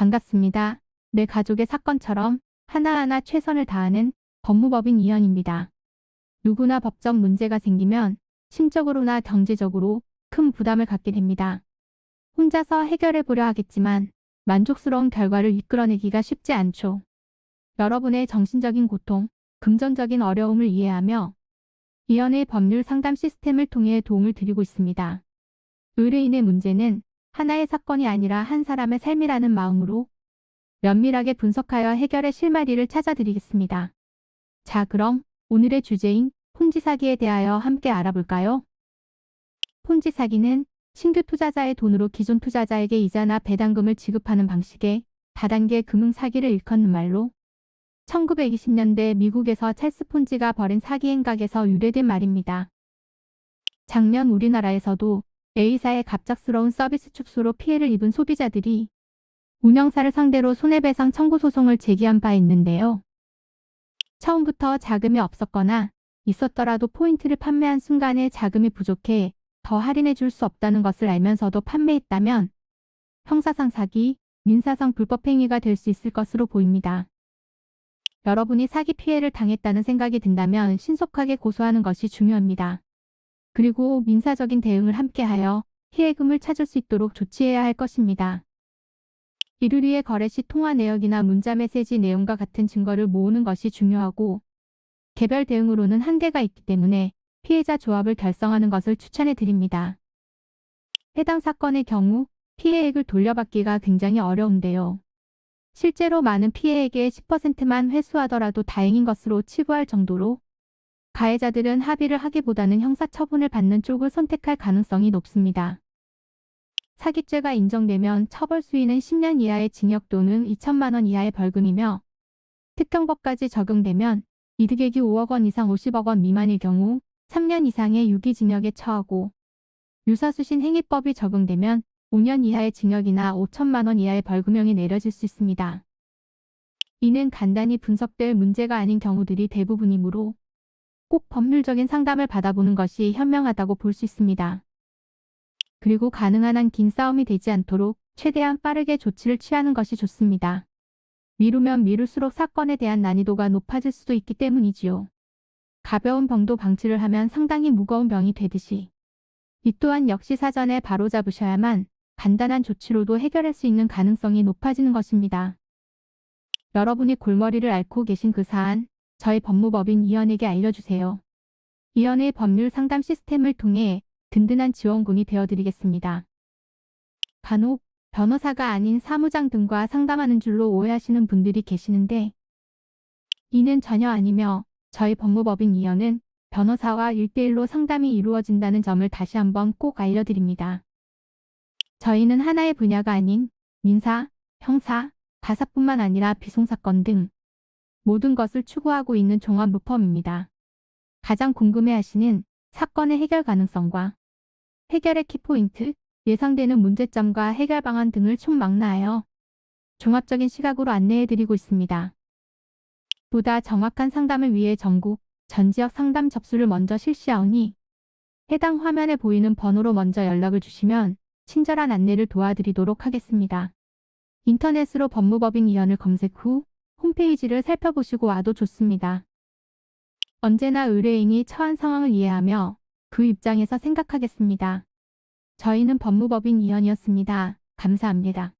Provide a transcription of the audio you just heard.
반갑습니다. 내 가족의 사건처럼 하나하나 최선을 다하는 법무법인 이현입니다. 누구나 법적 문제가 생기면 심적으로나 경제적으로 큰 부담을 갖게 됩니다. 혼자서 해결해 보려 하겠지만 만족스러운 결과를 이끌어내기가 쉽지 않죠. 여러분의 정신적인 고통, 금전적인 어려움을 이해하며 이현의 법률 상담 시스템을 통해 도움을 드리고 있습니다. 의뢰인의 문제는 하나의 사건이 아니라 한 사람의 삶이라는 마음으로 면밀하게 분석하여 해결의 실마리를 찾아드리겠습니다. 자, 그럼 오늘의 주제인 폰지 사기에 대하여 함께 알아볼까요? 폰지 사기는 신규 투자자의 돈으로 기존 투자자에게 이자나 배당금을 지급하는 방식의 다단계 금융 사기를 일컫는 말로 1920년대 미국에서 찰스 폰지가 벌인 사기 행각에서 유래된 말입니다. 작년 우리나라에서도 A사의 갑작스러운 서비스 축소로 피해를 입은 소비자들이 운영사를 상대로 손해배상 청구 소송을 제기한 바 있는데요. 처음부터 자금이 없었거나 있었더라도 포인트를 판매한 순간에 자금이 부족해 더 할인해 줄 수 없다는 것을 알면서도 판매했다면 형사상 사기, 민사상 불법행위가 될 수 있을 것으로 보입니다. 여러분이 사기 피해를 당했다는 생각이 든다면 신속하게 고소하는 것이 중요합니다. 그리고 민사적인 대응을 함께하여 피해금을 찾을 수 있도록 조치해야 할 것입니다. 이를 위해 거래 시 통화 내역이나 문자 메시지 내용과 같은 증거를 모으는 것이 중요하고 개별 대응으로는 한계가 있기 때문에 피해자 조합을 결성하는 것을 추천해 드립니다. 해당 사건의 경우 피해액을 돌려받기가 굉장히 어려운데요. 실제로 많은 피해액의 10%만 회수하더라도 다행인 것으로 치부할 정도로 가해자들은 합의를 하기보다는 형사처분을 받는 쪽을 선택할 가능성이 높습니다. 사기죄가 인정되면 처벌 수위는 10년 이하의 징역 또는 2천만 원 이하의 벌금이며 특경법까지 적용되면 이득액이 5억 원 이상 50억 원 미만일 경우 3년 이상의 유기징역에 처하고 유사수신 행위법이 적용되면 5년 이하의 징역이나 5천만 원 이하의 벌금형이 내려질 수 있습니다. 이는 간단히 분석될 문제가 아닌 경우들이 대부분이므로 꼭 법률적인 상담을 받아보는 것이 현명하다고 볼 수 있습니다. 그리고 가능한 한 긴 싸움이 되지 않도록 최대한 빠르게 조치를 취하는 것이 좋습니다. 미루면 미룰수록 사건에 대한 난이도가 높아질 수도 있기 때문이지요. 가벼운 병도 방치를 하면 상당히 무거운 병이 되듯이 이 또한 역시 사전에 바로잡으셔야만 간단한 조치로도 해결할 수 있는 가능성이 높아지는 것입니다. 여러분이 골머리를 앓고 계신 그 사안, 저희 법무법인 이현에게 알려주세요. 이현의 법률 상담 시스템을 통해 든든한 지원군이 되어드리겠습니다. 간혹 변호사가 아닌 사무장 등과 상담하는 줄로 오해하시는 분들이 계시는데 이는 전혀 아니며 저희 법무법인 이현은 변호사와 1대1로 상담이 이루어진다는 점을 다시 한번 꼭 알려드립니다. 저희는 하나의 분야가 아닌 민사, 형사, 가사뿐만 아니라 비송사건 등 모든 것을 추구하고 있는 종합 로펌입니다. 가장 궁금해하시는 사건의 해결 가능성과 해결의 키포인트, 예상되는 문제점과 해결 방안 등을 총망라하여 종합적인 시각으로 안내해드리고 있습니다. 보다 정확한 상담을 위해 전국, 전 지역 상담 접수를 먼저 실시하오니 해당 화면에 보이는 번호로 먼저 연락을 주시면 친절한 안내를 도와드리도록 하겠습니다. 인터넷으로 법무법인 이현을 검색 후 홈페이지를 살펴보시고 와도 좋습니다. 언제나 의뢰인이 처한 상황을 이해하며 그 입장에서 생각하겠습니다. 저희는 법무법인 이현이었습니다. 감사합니다.